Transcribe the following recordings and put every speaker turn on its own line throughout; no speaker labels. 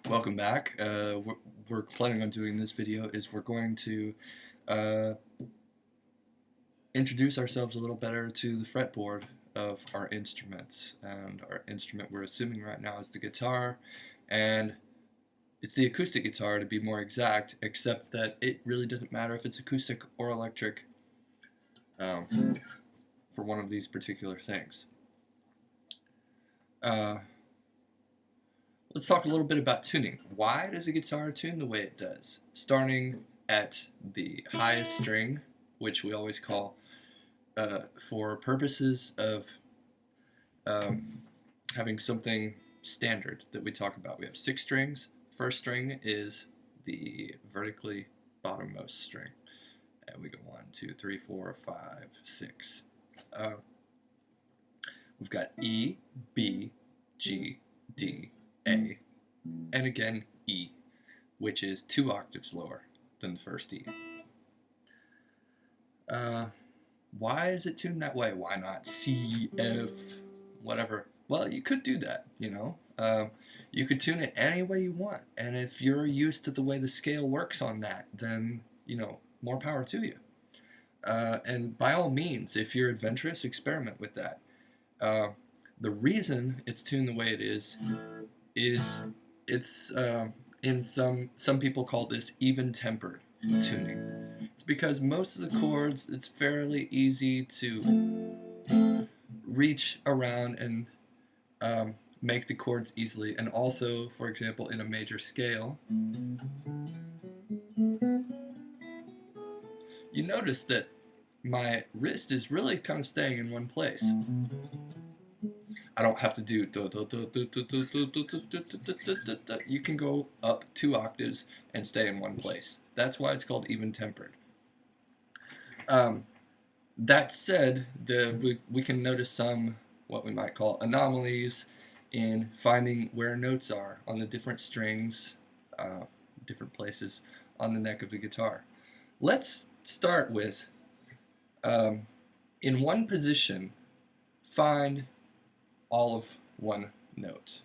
Welcome back. What we're planning on doing in this video is we're going to uh, introduce ourselves a little better to the fretboard of our instruments. And our instrument we're assuming right now is the guitar, and it's the acoustic guitar to be more exact, except that it really doesn't matter if it's acoustic or electric for one of these particular things. Uh, Let's talk a little bit about tuning. Why does a guitar tune the way it does? Starting at the highest string, which we always call, for purposes of having something standard that we talk about. We have 6 strings. First string is the vertically bottommost string. And we go 1, 2, 3, 4, 5, 6. We've got E, B, G, D, A, and again E, which is 2 octaves lower than the first E. Why is it tuned that way? Why not C, F, whatever? Well, you could do that, you know. You could tune it any way you want, and if you're used to the way the scale works on that, then, you know, more power to you. And by all means, if you're adventurous, experiment with that. The reason it's tuned the way it is it's in some people call this even-tempered tuning. It's because most of the chords, it's fairly easy to reach around and make the chords easily. And also, for example, in a major scale, you notice that my wrist is really kind of staying in one place. I don't have to do. You can go up 2 octaves and stay in one place. That's why it's called even-tempered. That said, we can notice some, what we might call, anomalies in finding where notes are on the different strings, different places on the neck of the guitar. Let's start with, in one position, find all of one note.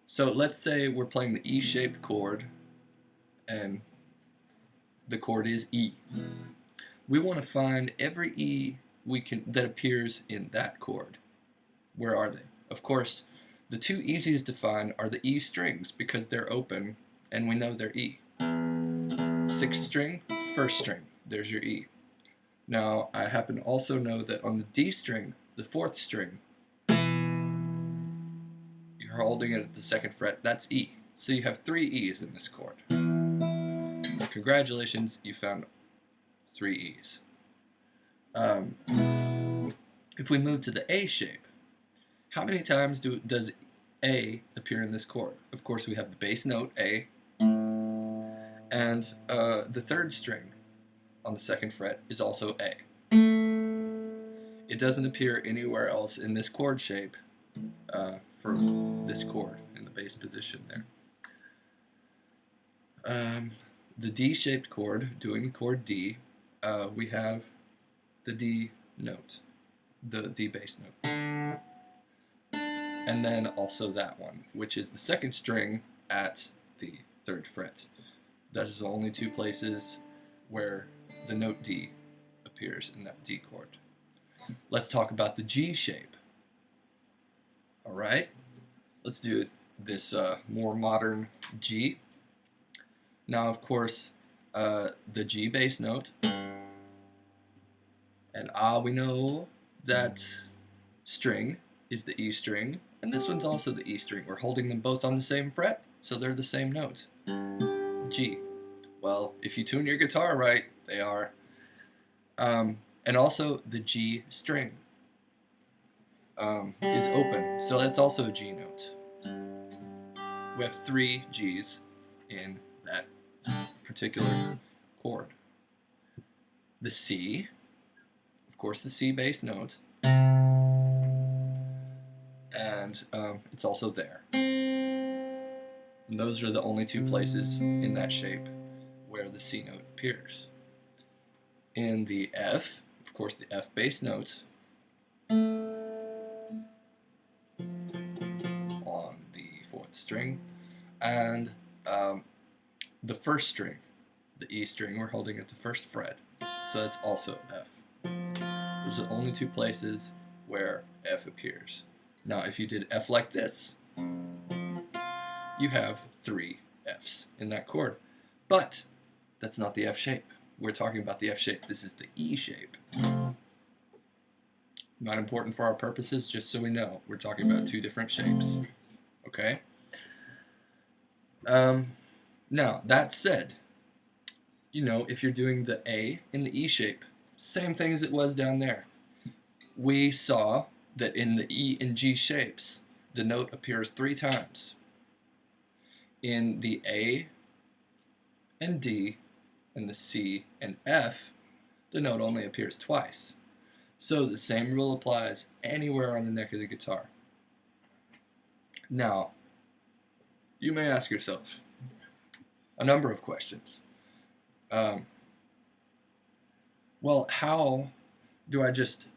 So let's say we're playing the E-shaped chord, and the chord is E. We want to find every E that appears in that chord. Where are they? Of course, the 2 easiest to find are the E strings because they're open and we know they're E. 6th string, 1st string, there's your E. Now, I happen to also know that on the D string, the 4th string, you're holding it at the 2nd fret, that's E. So you have 3 E's in this chord. Congratulations, you found 3 E's. If we move to the A shape, how many times does A appear in this chord? Of course, we have the bass note, A, and the 3rd string on the 2nd fret is also A. It doesn't appear anywhere else in this chord shape for this chord in the bass position there. The D-shaped chord, doing chord D, we have the D note, the D bass note. And then also that one, which is the 2nd string at the 3rd fret. That is the only 2 places where the note D appears in that D chord. Let's talk about the G shape. Alright, let's do this more modern G. Now, of course, the G bass note, and we know that string is the E string, and this one's also the E string. We're holding them both on the same fret, so they're the same note. G. Well, if you tune your guitar right, they are. And also the G string is open, so that's also a G note. We have 3 G's in that particular chord. The C, of course, the C bass note, and it's also there. And those are the only 2 places in that shape where the C note appears. In the F, of course, the F bass note on the 4th string, and the first string, the E string, we're holding at the first fret, so it's also F. Those are the only two places where F appears. Now, if you did F like this, you have 3 Fs in that chord. But that's not the F shape. We're talking about the F shape. This is the E shape. Not important for our purposes, just so we know. We're talking about 2 different shapes. Okay? Now, that said, you know, if you're doing the A in the E shape, same thing as it was down there. We saw that in the E and G shapes, the note appears 3 times. In the A and D and the C and F, the note only appears twice. So the same rule applies anywhere on the neck of the guitar. Now, you may ask yourself a number of questions. Well, how do I just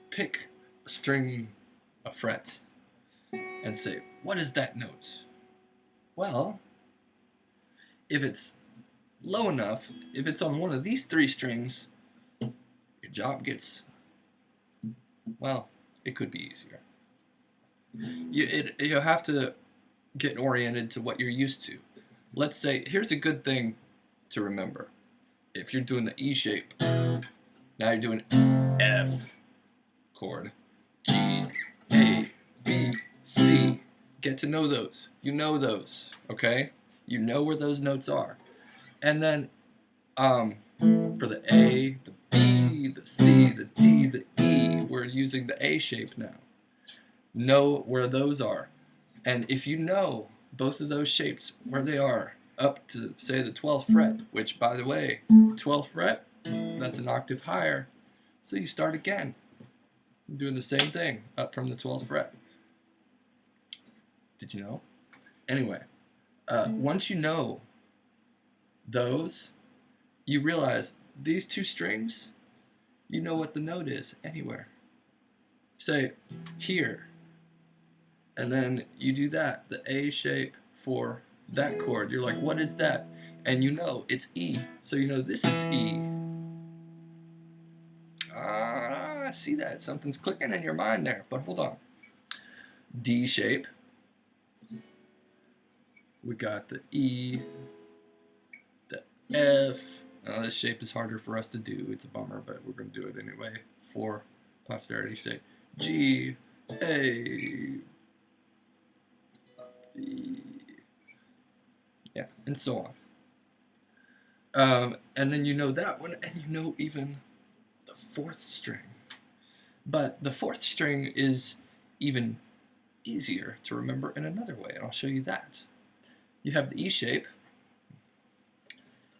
pick a string of frets and say, what is that note? Well, if it's low enough, if it's on one of these 3 strings, your job gets, well, it could be easier. You have to get oriented to what you're used to. Let's say, here's a good thing to remember. If you're doing the E shape, now you're doing F chord, G, A, B, C. Get to know those. You know those, okay? You know where those notes are. And then for the A, the B, the C, the D, the E, we're using the A shape now. Know where those are. And if you know both of those shapes, where they are, up to, say, the 12th fret, which, by the way, 12th fret, that's an octave higher, so you start again. You're doing the same thing, up from the 12th fret. Did you know? Anyway, once you know those, you realize these 2 strings, you know what the note is anywhere. Say, here, and then you do that, the A shape for that chord. You're like, what is that? And you know it's E, so you know this is E. I see that. Something's clicking in your mind there, but hold on. D shape. We got the E, the F. This shape is harder for us to do. It's a bummer, but we're going to do it anyway for posterity's sake. G, A, B. Yeah, and so on. And then you know that one, and you know even the 4th string. But the 4th string is even easier to remember in another way, and I'll show you that. You have the E shape.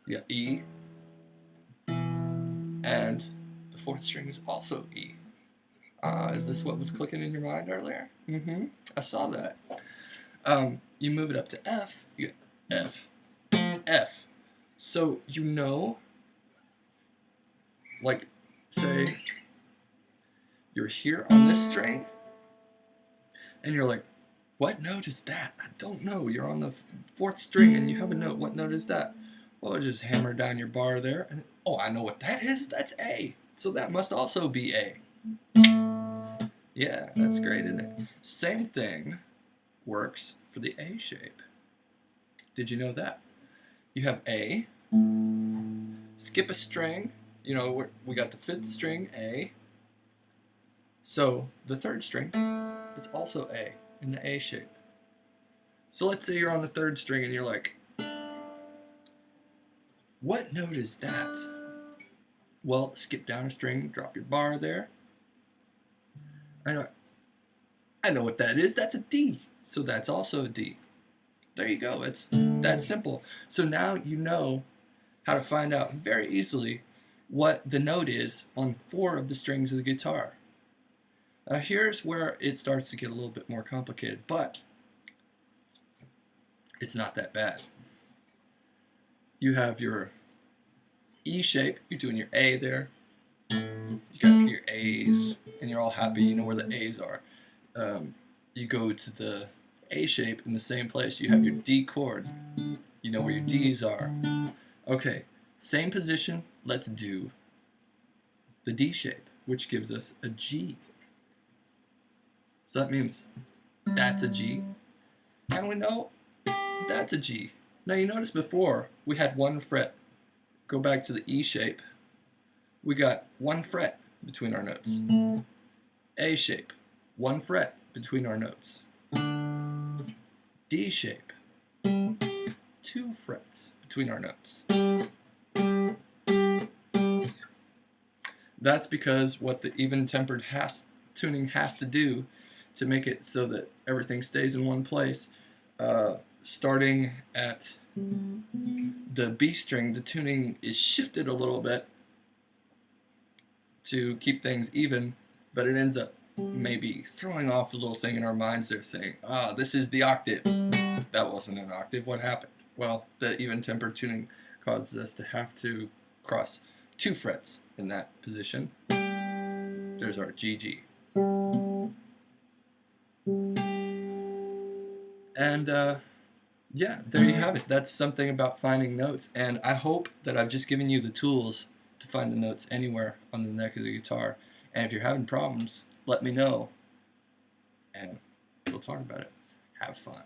You got E, and the 4th string is also E. Is this what was clicking in your mind earlier? I saw that. You move it up to F, you get F, F. So you know, like, say, you're here on this string, and you're like, what note is that? I don't know. You're on the 4th string, and you have a note. What note is that? Well, just hammer down your bar there, and oh, I know what that is. That's A. So that must also be A. Yeah, that's great, isn't it? Same thing works for the A shape. Did you know that? You have A, skip a string, you know, we got the 5th string, A, so the 3rd string is also A in the A shape. So let's say you're on the 3rd string and you're like, what note is that? Well, skip down a string, drop your bar there. I know what that is, that's a D, so that's also a D. There you go, it's that simple. So now you know how to find out very easily what the note is on 4 of the strings of the guitar. Here's where it starts to get a little bit more complicated, but it's not that bad. You have your E shape, you're doing your A there. You got your A's, and you're all happy, you know where the A's are. You go to the A shape in the same place. You have your D chord. You know where your D's are. Okay, same position. Let's do the D shape, which gives us a G. So that means that's a G. And we know that's a G. Now you notice before we had one fret. Go back to the E shape. We got one fret between our notes. A shape, one fret between our notes. D shape, 2 frets between our notes. That's because what the even-tempered tuning has to do to make it so that everything stays in one place, starting at the B string, the tuning is shifted a little bit to keep things even, but it ends up maybe throwing off the little thing in our minds. They're saying, this is the octave. That wasn't an octave. What happened? Well, the even-tempered tuning causes us to have to cross 2 frets in that position. There's our GG. And yeah, there you have it. That's something about finding notes. And I hope that I've just given you the tools to find the notes anywhere on the neck of the guitar. And if you're having problems, let me know, and we'll talk about it. Have fun.